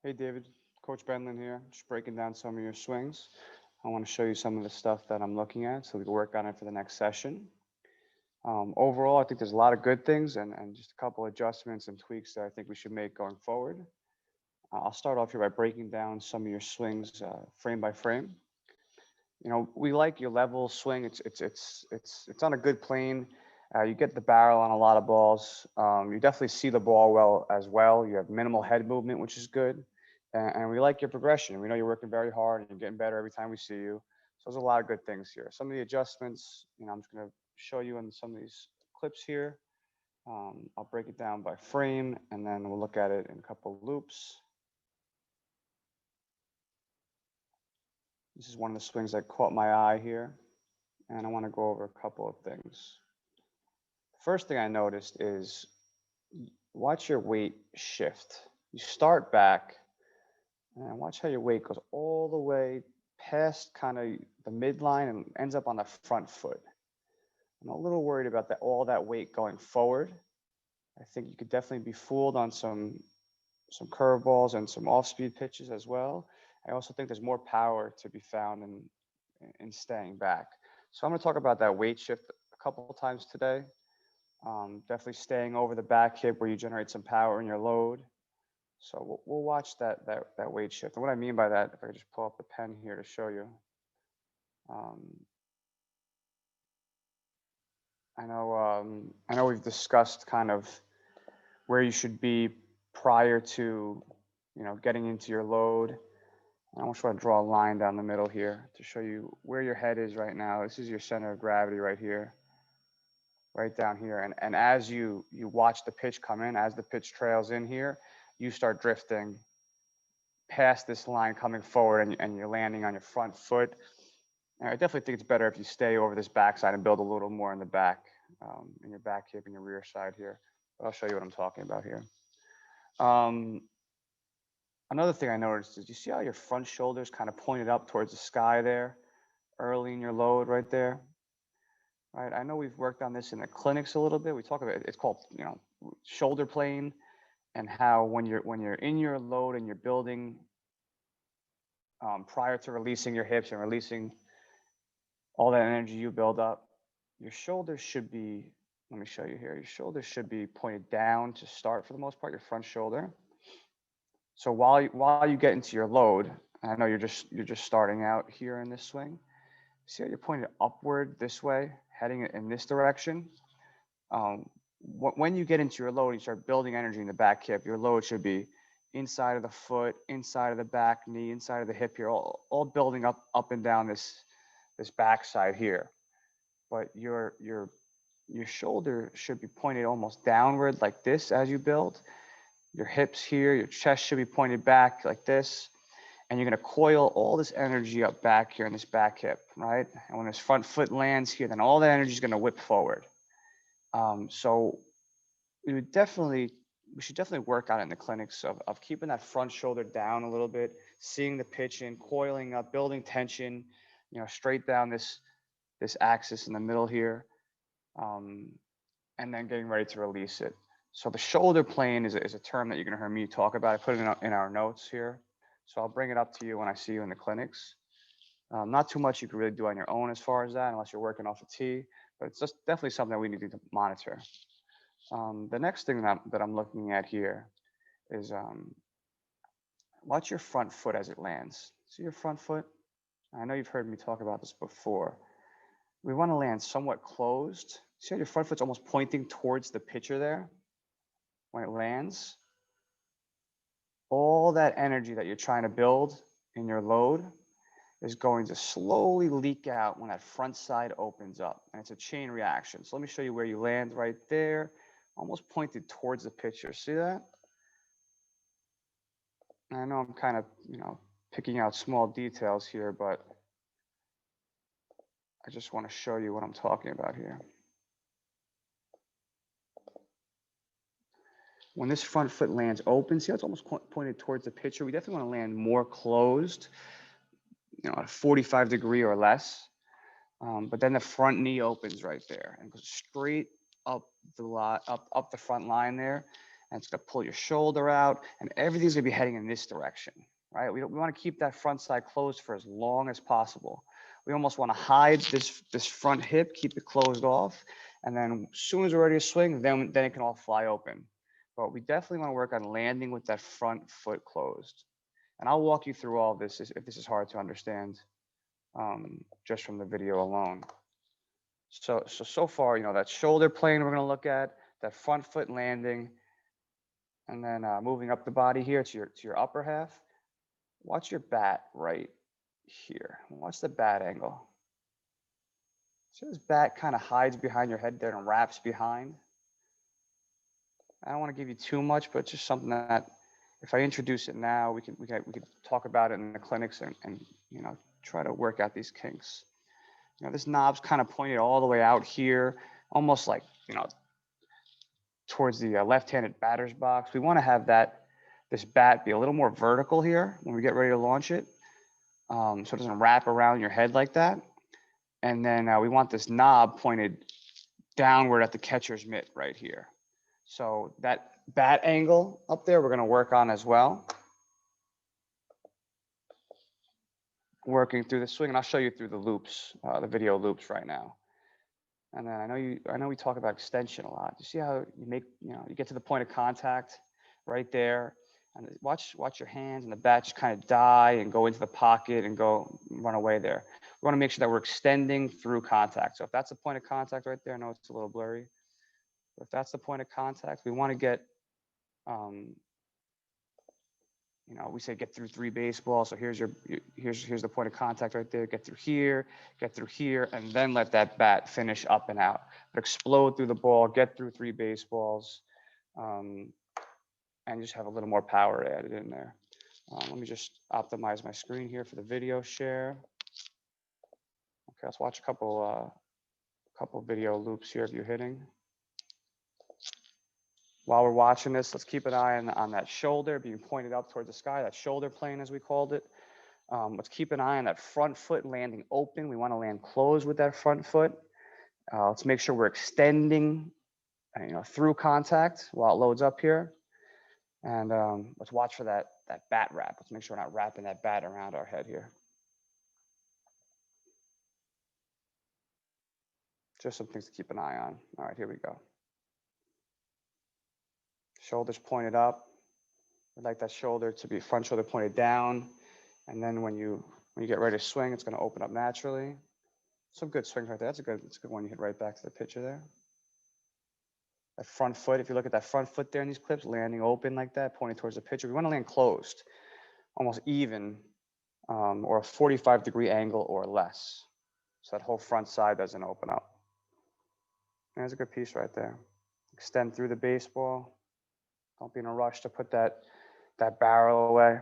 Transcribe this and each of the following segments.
Hey David, Coach Benlin here, just breaking down some of your swings. I want to show you some of the stuff that I'm looking at so we can work on it for the next session. Overall, I think there's a lot of good things and just a couple adjustments and tweaks that I think we should make going forward. I'll start off here by breaking down some of your swings frame by frame. We like your level swing. It's on a good plane. You get the barrel on a lot of balls. You definitely see the ball well as well. You have minimal head movement, which is good. And we like your progression. We know you're working very hard and you're getting better every time we see you. So there's a lot of good things here. Some of the adjustments, I'm just going to show you in some of these clips here. I'll break it down by frame and then we'll look at it in a couple of loops. This is one of the swings that caught my eye here. And I want to go over a couple of things. First thing I noticed is watch your weight shift. You start back and watch how your weight goes all the way past kind of the midline and ends up on the front foot. I'm a little worried about that, all that weight going forward. I think you could definitely be fooled on some curveballs and some off-speed pitches as well. I also think there's more power to be found in staying back. So I'm going to talk about that weight shift a couple of times today. Definitely staying over the back hip where you generate some power in your load. So we'll watch that weight shift. And what I mean by that, if I just pull up the pen here to show you. I know we've discussed kind of where you should be prior to, getting into your load. I just want to draw a line down the middle here to show you where your head is right now. This is your center of gravity right here, right down here. And as you watch the pitch come in, as the pitch trails in here, you start drifting past this line coming forward and you're landing on your front foot. And I definitely think it's better if you stay over this backside and build a little more in the back, in your back hip and your rear side here. But I'll show you what I'm talking about here. Another thing I noticed is you see how your front shoulders kind of pointed up towards the sky there, early in your load right there. Right. I know we've worked on this in the clinics a little bit. We talk about it's called, shoulder plane, and how when you're in your load and you're building prior to releasing your hips and releasing all that energy you build up, your shoulders should be, let me show you here, your shoulders should be pointed down to start for the most part, your front shoulder. So while you get into your load, I know you're just starting out here in this swing, see how you're pointed upward this way, heading in this direction. When you get into your load and you start building energy in the back hip, your load should be inside of the foot, inside of the back knee, inside of the hip here, all building up and down this backside here. But your shoulder should be pointed almost downward like this as you build. Your hips here, your chest should be pointed back like this. And you're going to coil all this energy up back here in this back hip, right? And when this front foot lands here, then all that energy is going to whip forward. So we should definitely work on it in the clinics of keeping that front shoulder down a little bit, seeing the pitch in, coiling up, building tension, straight down this axis in the middle here, and then getting ready to release it. So the shoulder plane is a term that you're going to hear me talk about. I put it in our notes here. So I'll bring it up to you when I see you in the clinics. Not too much you can really do on your own as far as that, unless you're working off a tee, but it's just definitely something that we need to monitor. The next thing that I'm looking at here is watch your front foot as it lands. See your front foot? I know you've heard me talk about this before. We want to land somewhat closed. See how your front foot's almost pointing towards the pitcher there? When it lands, all that energy that you're trying to build in your load is going to slowly leak out when that front side opens up, and it's a chain reaction. So let me show you where you land right there, almost pointed towards the pitcher. See that? I know I'm kind of, picking out small details here, but I just want to show you what I'm talking about here. When this front foot lands open, see how it's almost pointed towards the pitcher? We definitely want to land more closed, at a 45 degree or less. But then the front knee opens right there and goes straight up the front line there. and it's going to pull your shoulder out, and everything's going to be heading in this direction, right? We want to keep that front side closed for as long as possible. We almost want to hide this front hip, keep it closed off, and then as soon as we're ready to swing, then it can all fly open. But we definitely want to work on landing with that front foot closed. And I'll walk you through all this if this is hard to understand, just from the video alone. So far, that shoulder plane we're going to look at, that front foot landing, and then moving up the body here to your upper half. Watch your bat right here. Watch the bat angle. So this bat kind of hides behind your head there and wraps behind. I don't want to give you too much, but it's just something that if I introduce it now, we could talk about it in the clinics and try to work out these kinks. This knob's kind of pointed all the way out here, almost like towards the left-handed batter's box. We want to have this bat be a little more vertical here when we get ready to launch it, so it doesn't wrap around your head like that. And then we want this knob pointed downward at the catcher's mitt right here. So that bat angle up there, we're going to work on as well. Working through the swing, and I'll show you through the loops, the video loops right now. And then I know we talk about extension a lot. You see how you get to the point of contact right there, and watch your hands and the bat just kind of die and go into the pocket and go run away there. We want to make sure that we're extending through contact. So if that's the point of contact right there, I know it's a little blurry. But if that's the point of contact, we want to get, we say get through 3 baseballs. So here's the point of contact right there. Get through here, and then let that bat finish up and out. But explode through the ball, get through 3 baseballs, and just have a little more power added in there. Let me just optimize my screen here for the video share. Okay, let's watch a couple video loops here of you hitting. While we're watching this, let's keep an eye on that shoulder being pointed up towards the sky, that shoulder plane as we called it. Let's keep an eye on that front foot landing open. We want to land closed with that front foot. Let's make sure we're extending through contact while it loads up here. And let's watch for that bat wrap. Let's make sure we're not wrapping that bat around our head here. Just some things to keep an eye on. All right, here we go. Shoulders pointed up. We'd like that shoulder to be front shoulder pointed down. And then when you get ready to swing, it's going to open up naturally. Some good swings right there. That's a good one. You hit right back to the pitcher there. That front foot, if you look at that front foot there in these clips, landing open like that, pointing towards the pitcher. We want to land closed, almost even, or a 45-degree angle or less. So that whole front side doesn't open up. There's a good piece right there. Extend through the baseball. Don't be in a rush to put that barrel away.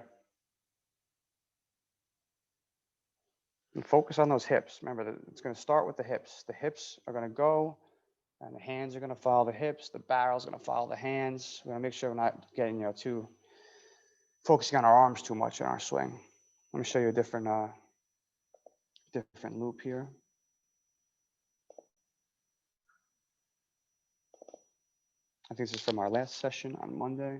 And focus on those hips. Remember, it's going to start with the hips. The hips are going to go, and the hands are going to follow the hips. The barrel's going to follow the hands. We're going to make sure we're not getting too focusing on our arms too much in our swing. Let me show you a different loop here. I think this is from our last session on Monday.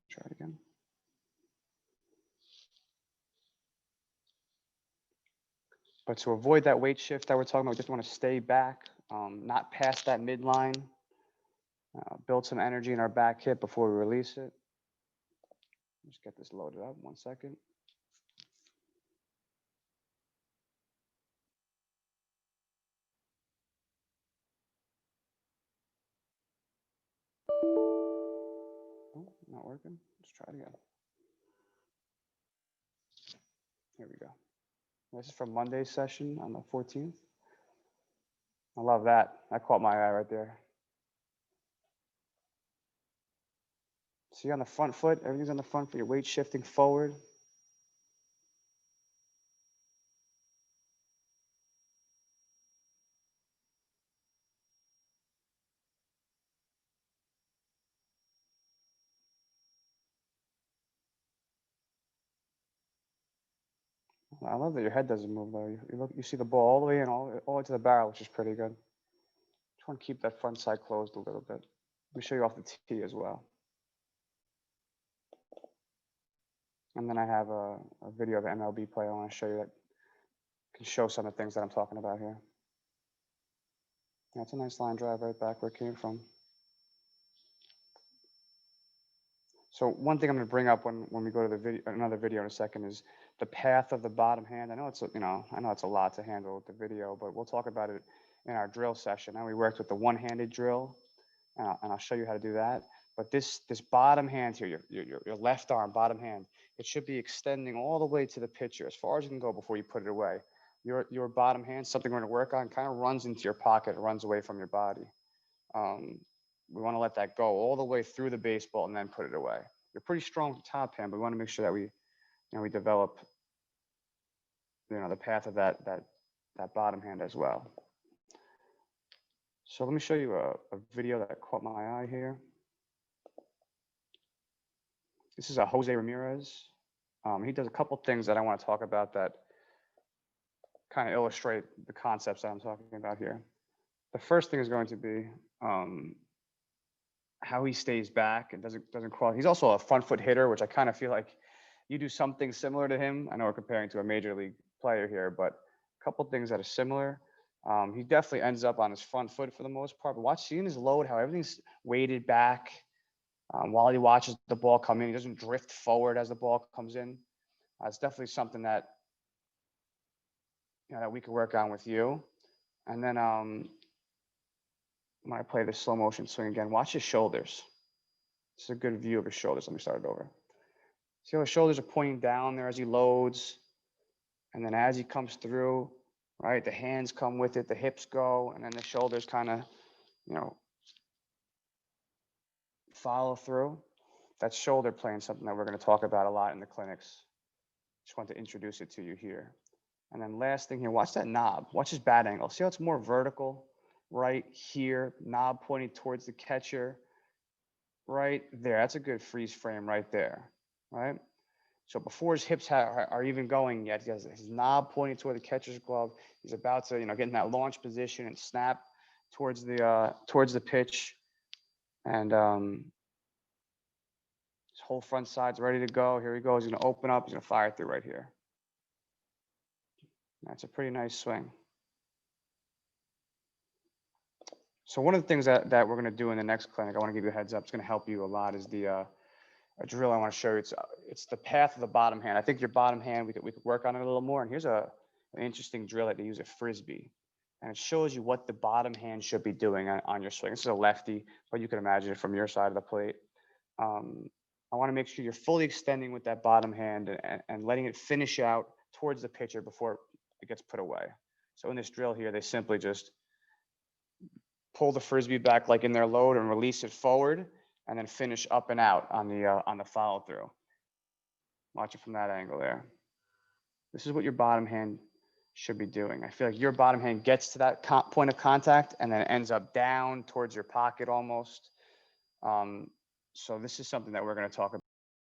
Try it again. But to avoid that weight shift that we're talking about, we just want to stay back, not past that midline. Build some energy in our back hip before we release it. Just get this loaded up. 1 second. Oh, not working. Let's try it again. Here we go. This is from Monday's session on the 14th. I love that. That caught my eye right there. See on the front foot, everything's on the front foot, your weight shifting forward. I love that your head doesn't move though. You see the ball all the way in, all the way to the barrel, which is pretty good. Just want to keep that front side closed a little bit. Let me show you off the tee as well. And then I have a video of an MLB player I want to show you that can show some of the things that I'm talking about here. That's a nice line drive right back where it came from. So one thing I'm going to bring up when we go to the video, another video in a second, is the path of the bottom hand. I know it's a lot to handle with the video, but we'll talk about it in our drill session. Now we worked with the one-handed drill, and I'll show you how to do that. But this bottom hand here, your left arm bottom hand, it should be extending all the way to the pitcher as far as you can go before you put it away. Your bottom hand, something we're going to work on, kind of runs into your pocket, runs away from your body. We want to let that go all the way through the baseball and then put it away. You're pretty strong with the top hand, but we want to make sure that we develop, the path of that bottom hand as well. So let me show you a video that caught my eye here. This is a Jose Ramirez. He does a couple things that I want to talk about that kind of illustrate the concepts that I'm talking about here. The first thing is going to be how he stays back and doesn't crawl. He's also a front foot hitter, which I kind of feel like you do something similar to him. I know we're comparing to a major league player here, but a couple things that are similar. He definitely ends up on his front foot for the most part. But seeing his load, how everything's weighted back while he watches the ball come in. He doesn't drift forward as the ball comes in. It's definitely something that that we could work on with you. And then when I play the slow motion swing again, watch his shoulders. This is a good view of his shoulders. Let me start it over. See how his shoulders are pointing down there as he loads. And then as he comes through, right, the hands come with it, the hips go, and then the shoulders kind of, follow through. That's shoulder plane, something that we're going to talk about a lot in the clinics. Just want to introduce it to you here. And then last thing here, watch that knob. Watch his bat angle. See how it's more vertical? Right here, knob pointing towards the catcher. Right there. That's a good freeze frame right there. Right? So before his hips are even going yet, he has his knob pointing toward the catcher's glove. He's about to, get in that launch position and snap towards the pitch. And his whole front side's ready to go. Here he goes. He's going to open up. He's going to fire through right here. That's a pretty nice swing. So one of the things that we're going to do in the next clinic, I want to give you a heads up, it's going to help you a lot, is a drill I want to show you. It's the path of the bottom hand. I think your bottom hand, we could work on it a little more. And here's an interesting drill that you use a Frisbee. And it shows you what the bottom hand should be doing on your swing. This is a lefty, but you can imagine it from your side of the plate. I want to make sure you're fully extending with that bottom hand and letting it finish out towards the pitcher before it gets put away. So in this drill here, they simply just pull the Frisbee back like in their load and release it forward, and then finish up and out on the follow through. Watch it from that angle there. This is what your bottom hand should be doing. I feel like your bottom hand gets to that point of contact and then it ends up down towards your pocket almost. So this is something that we're going to talk about.